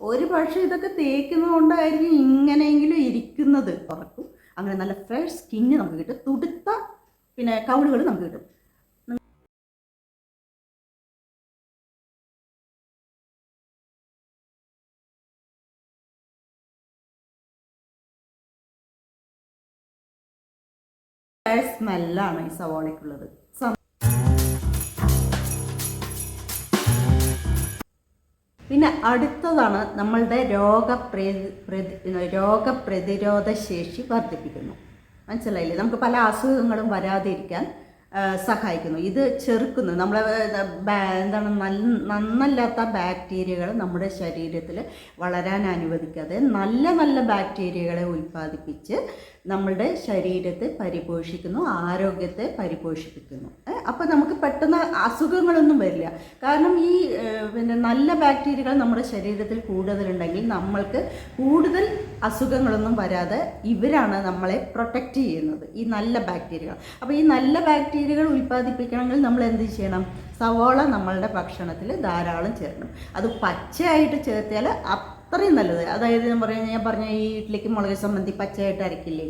ഒരു പക്ഷേ ഇതൊക്കെ തേക്കുന്നത് കൊണ്ടായിരിക്കും ഇങ്ങനെയെങ്കിലും ഇരിക്കുന്നത് ഉറക്കും. അങ്ങനെ നല്ല ഫ്രഷ് സ്കിന്ന് നമുക്ക് കിട്ടും, തുടുത്ത പിന്നെ കവിളുകൾ നമുക്ക് കിട്ടും. സ്മെല്ലാണ് ഈ സവോളയ്ക്കുള്ളത്. പിന്നെ അടുത്തതാണ് നമ്മളുടെ രോഗപ്രതിരോധ ശേഷി വർദ്ധിപ്പിക്കുന്നു. മനസ്സിലായില്ലേ? നമുക്ക് പല അസുഖങ്ങളും വരാതിരിക്കാൻ സഹായിക്കുന്നു. ഇത് ചെറുക്കുന്നു. നമ്മളെ എന്താണ് നന്നല്ലാത്ത ബാക്ടീരിയകൾ നമ്മുടെ ശരീരത്തിൽ വളരാൻ അനുവദിക്കാതെ നല്ല നല്ല ബാക്ടീരിയകളെ ഉൽപ്പാദിപ്പിച്ച് നമ്മളുടെ ശരീരത്തെ പരിപോഷിക്കുന്നു, ആരോഗ്യത്തെ പരിപോഷിപ്പിക്കുന്നു. അപ്പോൾ നമുക്ക് പെട്ടെന്ന് അസുഖങ്ങളൊന്നും വരില്ല. കാരണം ഈ പിന്നെ നല്ല ബാക്ടീരിയകൾ നമ്മുടെ ശരീരത്തിൽ കൂടുതലുണ്ടെങ്കിൽ നമ്മൾക്ക് കൂടുതൽ അസുഖങ്ങളൊന്നും വരാതെ ഇവരാണ് നമ്മളെ പ്രൊട്ടക്റ്റ് ചെയ്യുന്നത്, ഈ നല്ല ബാക്ടീരിയകൾ. അപ്പോൾ ഈ നല്ല ബാക്ടീരിയകൾ ഉൽപ്പാദിപ്പിക്കണമെങ്കിൽ നമ്മൾ എന്ത് ചെയ്യണം? സവോള നമ്മളുടെ ഭക്ഷണത്തിൽ ധാരാളം ചേർക്കണം. അത് പച്ചയായിട്ട് ചേർത്തിയാൽ അത്രയും നല്ലത്. അതായത് ഞാൻ പറഞ്ഞ ഈ ഇഡ്ഡലിക്ക് മുളക് സംബന്ധി പച്ചയായിട്ട് അരക്കില്ലേ,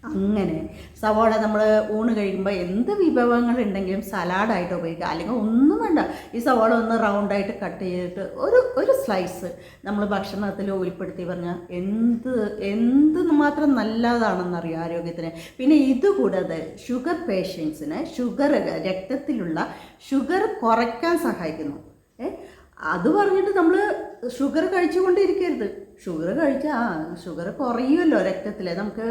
അങ്ങനെ സവോള നമ്മൾ ഊണ് കഴിക്കുമ്പോൾ എന്ത് വിഭവങ്ങൾ ഉണ്ടെങ്കിലും സലാഡായിട്ട് ഉപയോഗിക്കുക. അല്ലെങ്കിൽ ഒന്നും വേണ്ട, ഈ സവോള ഒന്ന് റൗണ്ടായിട്ട് കട്ട് ചെയ്തിട്ട് ഒരു സ്ലൈസ് നമ്മൾ ഭക്ഷണത്തിൽ ഉൾപ്പെടുത്തി പറഞ്ഞാൽ എന്ത് മാത്രം നല്ലതാണെന്നറിയാം ആരോഗ്യത്തിന്. പിന്നെ ഇതുകൂടാതെ ഷുഗർ പേഷ്യൻസിന് രക്തത്തിലുള്ള ഷുഗർ കുറയ്ക്കാൻ സഹായിക്കുന്നു. അത് പറഞ്ഞിട്ട് നമ്മൾ ഷുഗർ കഴിച്ചുകൊണ്ടിരിക്കരുത്. ഷുഗർ കഴിച്ചാൽ ഷുഗർ കുറയുമല്ലോ രക്തത്തിൽ, നമുക്ക്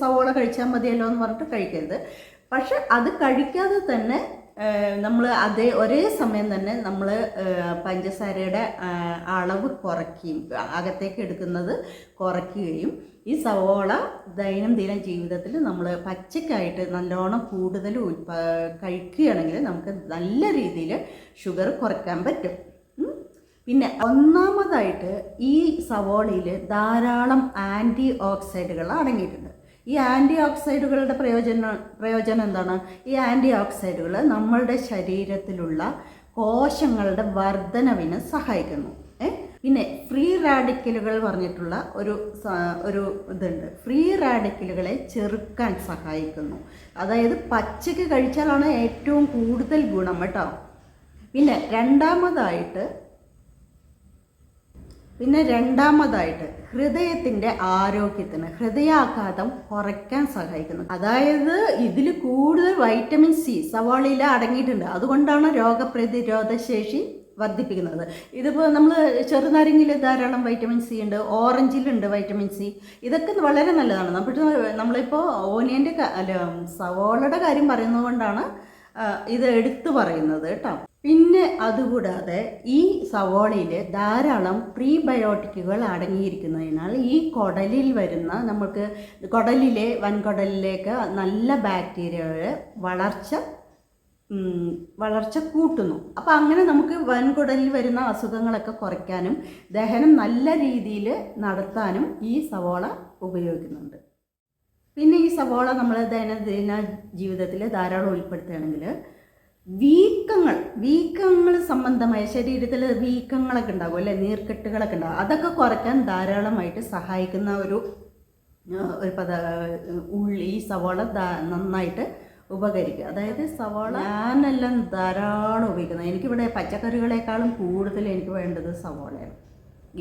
സവോള കഴിച്ചാൽ മതിയല്ലോ എന്ന് പറഞ്ഞിട്ട് കഴിക്കരുത്. പക്ഷെ അത് കഴിക്കാതെ തന്നെ നമ്മൾ ഒരേ സമയം തന്നെ നമ്മൾ പഞ്ചസാരയുടെ അളവ് കുറയ്ക്കുകയും അകത്തേക്ക് എടുക്കുന്നത് കുറയ്ക്കുകയും ഈ സവോള ദൈനംദിന ജീവിതത്തിൽ നമ്മൾ പച്ചക്കായിട്ട് നല്ലോണം കൂടുതൽ കഴിക്കുകയാണെങ്കിൽ നമുക്ക് നല്ല രീതിയിൽ ഷുഗർ കുറയ്ക്കാൻ പറ്റും. പിന്നെ ഒന്നാമതായിട്ട് ഈ സവോളയിൽ ധാരാളം ആൻറ്റി ഓക്സൈഡുകൾ അടങ്ങിയിട്ടുണ്ട്. ഈ ആൻറ്റി ഓക്സൈഡുകളുടെ പ്രയോജനം എന്താണ്? ഈ ആൻറ്റി ഓക്സൈഡുകൾ നമ്മളുടെ ശരീരത്തിലുള്ള കോശങ്ങളുടെ വർധനവിന് സഹായിക്കുന്നു. പിന്നെ ഫ്രീ റാഡിക്കലുകൾ പറഞ്ഞിട്ടുള്ള ഒരു ഇതുണ്ട്. ഫ്രീ റാഡിക്കലുകളെ ചെറുക്കാൻ സഹായിക്കുന്നു. അതായത് പച്ചക്ക് കഴിച്ചാലാണ് ഏറ്റവും കൂടുതൽ ഗുണം കേട്ടോ. പിന്നെ രണ്ടാമതായിട്ട് ഹൃദയത്തിൻ്റെ ആരോഗ്യത്തിന്, ഹൃദയാഘാതം കുറയ്ക്കാൻ സഹായിക്കുന്നു. അതായത് ഇതിൽ കൂടുതൽ വൈറ്റമിൻ സി സവാളയിൽ അടങ്ങിയിട്ടുണ്ട്. അതുകൊണ്ടാണ് രോഗപ്രതിരോധ ശേഷി വർദ്ധിപ്പിക്കുന്നത്. ഇതിപ്പോൾ നമ്മൾ ചെറുനാരങ്ങയിൽ ധാരാളം വൈറ്റമിൻ സി ഉണ്ട്, ഓറഞ്ചിലുണ്ട് വൈറ്റമിൻ സി. ഇതൊക്കെ വളരെ നല്ലതാണ്. നമ്മളിപ്പോൾ സവോളയുടെ കാര്യം പറയുന്നത് കൊണ്ടാണ് ഇത് എടുത്തു പറയുന്നത് കേട്ടോ. പിന്നെ അതുകൂടാതെ ഈ സവോളയിൽ ധാരാളം പ്രീബയോട്ടിക്കുകൾ അടങ്ങിയിരിക്കുന്നതിനാൽ ഈ കുടലിൽ വരുന്ന നമുക്ക് വൻകുടലിലേക്ക് നല്ല ബാക്ടീരിയയുടെ വളർച്ച കൂട്ടുന്നു. അപ്പോൾ അങ്ങനെ നമുക്ക് വൻകുടലിൽ വരുന്ന അസുഖങ്ങളൊക്കെ കുറയ്ക്കാനും ദഹനം നല്ല രീതിയിൽ നടത്താനും ഈ സവോള ഉപയോഗിക്കുന്നുണ്ട്. പിന്നെ ഈ സവോള നമ്മൾ ദൈനംദിന ജീവിതത്തിൽ ധാരാളം ഉൾപ്പെടുത്തുകയാണെങ്കിൽ വീക്കങ്ങൾ സംബന്ധമായ ശരീരത്തിൽ വീക്കങ്ങളൊക്കെ ഉണ്ടാകും അല്ലേ, നീർക്കെട്ടുകളൊക്കെ ഉണ്ടാകും, അതൊക്കെ കുറയ്ക്കാൻ ധാരാളമായിട്ട് സഹായിക്കുന്ന ഈ സവോള നന്നായിട്ട് ഉപകരിക്കുക. അതായത് സവോള ഞാനെല്ലാം ധാരാളം ഉപയോഗിക്കുന്നത്. എനിക്കിവിടെ പച്ചക്കറികളെക്കാളും കൂടുതൽ എനിക്ക് വേണ്ടത് സവോളയാണ്.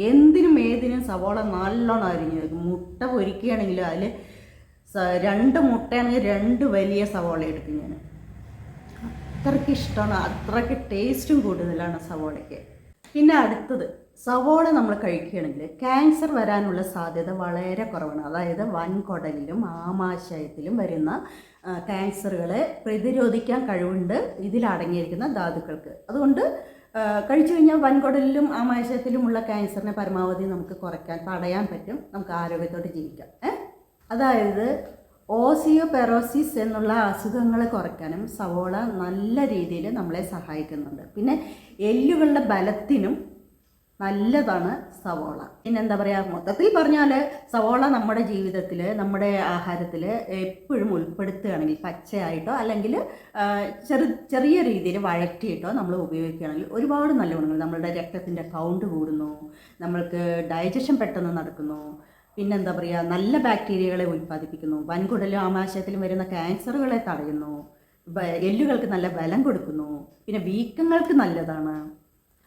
ഏതിനും സവോള നല്ലോണം അരിഞ്ഞ് മുട്ട പൊരിക്കുകയാണെങ്കിൽ അതിൽ 2 മുട്ടയാണെങ്കിൽ 2 വലിയ സവോള എടുക്കും ഞാൻ. അത്രയ്ക്ക് ഇഷ്ടമാണ്, അത്രയ്ക്ക് ടേസ്റ്റും കൂടുതലാണ് സവോളയ്ക്ക്. പിന്നെ അടുത്തത്, സവോള നമ്മൾ കഴിക്കുകയാണെങ്കിൽ ക്യാൻസർ വരാനുള്ള സാധ്യത വളരെ കുറവാണ്. അതായത് വൻകുടലിലും ആമാശയത്തിലും വരുന്ന ക്യാൻസറുകളെ പ്രതിരോധിക്കാൻ കഴിവുണ്ട് ഇതിലടങ്ങിയിരിക്കുന്ന ധാതുക്കൾക്ക്. അതുകൊണ്ട് കഴിച്ചു കഴിഞ്ഞാൽ വൻകുടലിലും ആമാശയത്തിലുമുള്ള ക്യാൻസറിനെ പരമാവധി നമുക്ക് തടയാൻ പറ്റും. നമുക്ക് ആരോഗ്യത്തോടെ ജീവിക്കാം. അതായത് ഓസിയോപെറോസിസ് എന്നുള്ള അസുഖങ്ങൾ കുറയ്ക്കാനും സവോള നല്ല രീതിയിൽ നമ്മളെ സഹായിക്കുന്നുണ്ട്. പിന്നെ എല്ലുകളുടെ ബലത്തിനും നല്ലതാണ് സവോള. പിന്നെ എന്താ പറയുക, മൊത്തത്തിൽ പറഞ്ഞാൽ സവോള നമ്മുടെ ജീവിതത്തിൽ, നമ്മുടെ ആഹാരത്തിൽ എപ്പോഴും ഉൾപ്പെടുത്തുകയാണെങ്കിൽ, പച്ചയായിട്ടോ അല്ലെങ്കിൽ ചെറിയ രീതിയിൽ വഴറ്റിയിട്ടോ നമ്മൾ ഉപയോഗിക്കുകയാണെങ്കിൽ ഒരുപാട് നല്ല ഗുണങ്ങൾ. നമ്മളുടെ രക്തത്തിൻ്റെ കൗണ്ട് കൂടുന്നു, നമ്മൾക്ക് ഡൈജഷൻ പെട്ടെന്ന് നടക്കുന്നു, പിന്നെന്താ പറയുക, നല്ല ബാക്ടീരിയകളെ ഉൽപ്പാദിപ്പിക്കുന്നു, വൻകുടലും ആമാശയത്തിലും വരുന്ന ക്യാൻസറുകളെ തടയുന്നു, എല്ലുകൾക്ക് നല്ല ബലം കൊടുക്കുന്നു, പിന്നെ വീക്കങ്ങൾക്ക് നല്ലതാണ്.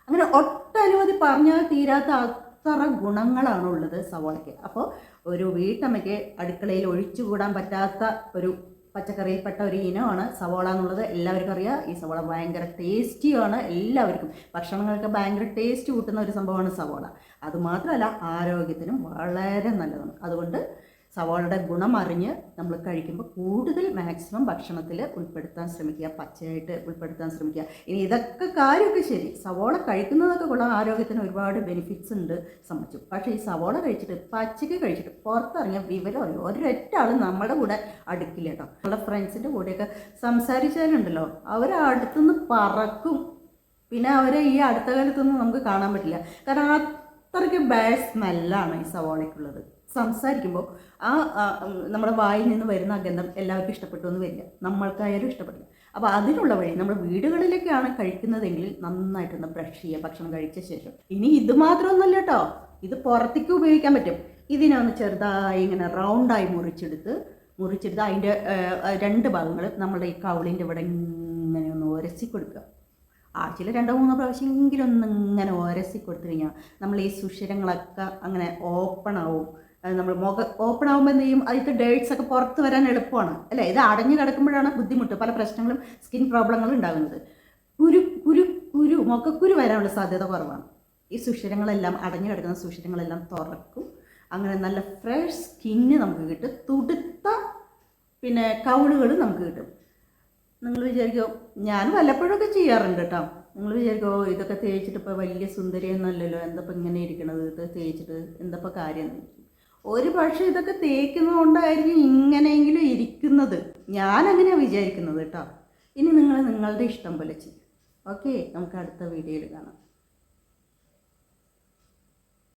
അങ്ങനെ ഒട്ടനവധി പറഞ്ഞാൽ തീരാത്ത അത്ര ഗുണങ്ങളാണുള്ളത് സവോളയ്ക്ക്. അപ്പോൾ ഒരു വീട്ടമ്മയ്ക്ക് അടുക്കളയിൽ ഒഴിച്ചുകൂടാൻ പറ്റാത്ത ഒരു പച്ചക്കറിയിൽപ്പെട്ട ഒരു ഇനമാണ് സവോള എന്നുള്ളത് എല്ലാവർക്കും അറിയാം. ഈ സവോള ഭയങ്കര ടേസ്റ്റിയാണ്, എല്ലാവർക്കും ഭക്ഷണങ്ങൾക്ക് ഭയങ്കര ടേസ്റ്റ് കൂട്ടുന്ന ഒരു സംഭവമാണ് സവോള. അതുമാത്രമല്ല ആരോഗ്യത്തിനും വളരെ നല്ലതാണ്. അതുകൊണ്ട് സവോളയുടെ ഗുണം അറിഞ്ഞ് നമ്മൾ കഴിക്കുമ്പോൾ കൂടുതൽ മാക്സിമം ഭക്ഷണത്തിൽ ഉൾപ്പെടുത്താൻ ശ്രമിക്കുക, പച്ചയായിട്ട് ഉൾപ്പെടുത്താൻ ശ്രമിക്കുക. ഇനി ഇതൊക്കെ കാര്യമൊക്കെ ശരി, സവോള കഴിക്കുന്നതൊക്കെ കൊള്ളാം, ആരോഗ്യത്തിന് ഒരുപാട് ബെനിഫിറ്റ്സ് ഉണ്ട് സമ്മതിച്ചു. പക്ഷേ ഈ സവോള കഴിച്ചിട്ട് പച്ചയ്ക്ക് കഴിച്ചിട്ട് പുറത്തിറങ്ങിയ വിവരം അറിയും ഒരൊറ്റ ആൾ നമ്മുടെ കൂടെ അടുക്കില്ല കേട്ടോ. നമ്മുടെ ഫ്രണ്ട്സിൻ്റെ കൂടെയൊക്കെ സംസാരിച്ചാലുണ്ടല്ലോ അവർ അടുത്തുനിന്ന് പറക്കും. പിന്നെ അവരെ ഈ അടുത്ത കാലത്തൊന്നും നമുക്ക് കാണാൻ പറ്റില്ല, കാരണം അത്രയ്ക്ക് ബാഡ് സ്മെല്ലാണ് ഈ സവോളയ്ക്കുള്ളത്. സംസാരിക്കുമ്പോൾ നമ്മുടെ വായിൽ നിന്ന് വരുന്ന ഗന്ധം എല്ലാവർക്കും ഇഷ്ടപ്പെട്ടു എന്ന് വരില്ല, നമ്മൾക്കായാലും ഇഷ്ടപ്പെടില്ല. അപ്പോൾ അതിനുള്ള വഴി, നമ്മൾ വീടുകളിലേക്കാണ് കഴിക്കുന്നതെങ്കിൽ നന്നായിട്ടൊന്ന് ബ്രഷ് ചെയ്യുക ഭക്ഷണം കഴിച്ച ശേഷം. ഇനി ഇത് മാത്രമൊന്നുമല്ല കേട്ടോ, ഇത് പുറത്തേക്ക് ഉപയോഗിക്കാൻ പറ്റും. ഇതിനെ ഒന്ന് ചെറുതായി ഇങ്ങനെ റൗണ്ടായി മുറിച്ചെടുത്ത് അതിൻ്റെ 2 ഭാഗങ്ങൾ നമ്മുടെ ഈ കൗളിൻ്റെ ഇവിടെ ഇങ്ങനെ ഒന്ന് ഉരസി കൊടുക്കുക. ആഴ്ചയിൽ 2-3 പ്രാവശ്യമെങ്കിലും ഒന്നിങ്ങനെ ഉരസി കൊടുത്തു കഴിഞ്ഞാൽ നമ്മൾ ഈ സുഷിരങ്ങളൊക്കെ അങ്ങനെ ഓപ്പൺ ആവും. നമ്മൾ മുഖം ഓപ്പൺ ആകുമ്പോൾ എന്ത് ചെയ്യും, അതിലത്തെ ഡേറ്റ്സ് ഒക്കെ പുറത്ത് വരാൻ എളുപ്പമാണ് അല്ലേ. ഇത് അടഞ്ഞു കിടക്കുമ്പോഴാണ് ബുദ്ധിമുട്ട്, പല പ്രശ്നങ്ങളും സ്കിൻ പ്രോബ്ലങ്ങളും ഉണ്ടാകുന്നത്. മുഖക്കുരു വരാനുള്ള സാധ്യത കുറവാണ്. ഈ സുഷിരങ്ങളെല്ലാം, അടഞ്ഞു കിടക്കുന്ന സുഷിരങ്ങളെല്ലാം തുറക്കും. അങ്ങനെ നല്ല ഫ്രഷ് സ്കിന്ന് നമുക്ക് കിട്ടും, തുടുത്ത പിന്നെ കൗളുകൾ നമുക്ക് കിട്ടും. നിങ്ങൾ വിചാരിക്കുമോ, ഞാൻ വല്ലപ്പോഴൊക്കെ ചെയ്യാറുണ്ട് കേട്ടോ. നിങ്ങൾ വിചാരിക്കുമോ ഇതൊക്കെ തേച്ചിട്ട് ഇപ്പോൾ വലിയ സുന്ദരിയൊന്നുമല്ലല്ലോ, എന്തപ്പോൾ ഇങ്ങനെ ഇരിക്കണത്, ഇത് തേച്ചിട്ട് എന്തപ്പോൾ കാര്യം. ഒരു പക്ഷേ ഇതൊക്കെ തേക്കുന്നത് കൊണ്ടായിരിക്കും ഇങ്ങനെയെങ്കിലും ഇരിക്കുന്നത്. ഞാനങ്ങനെയാണ് വിചാരിക്കുന്നത് കേട്ടോ. ഇനി നിങ്ങൾ നിങ്ങളുടെ ഇഷ്ടം പോലെ ചെയ്യും. ഓക്കെ, നമുക്ക് അടുത്ത വീഡിയോയിൽ കാണാം.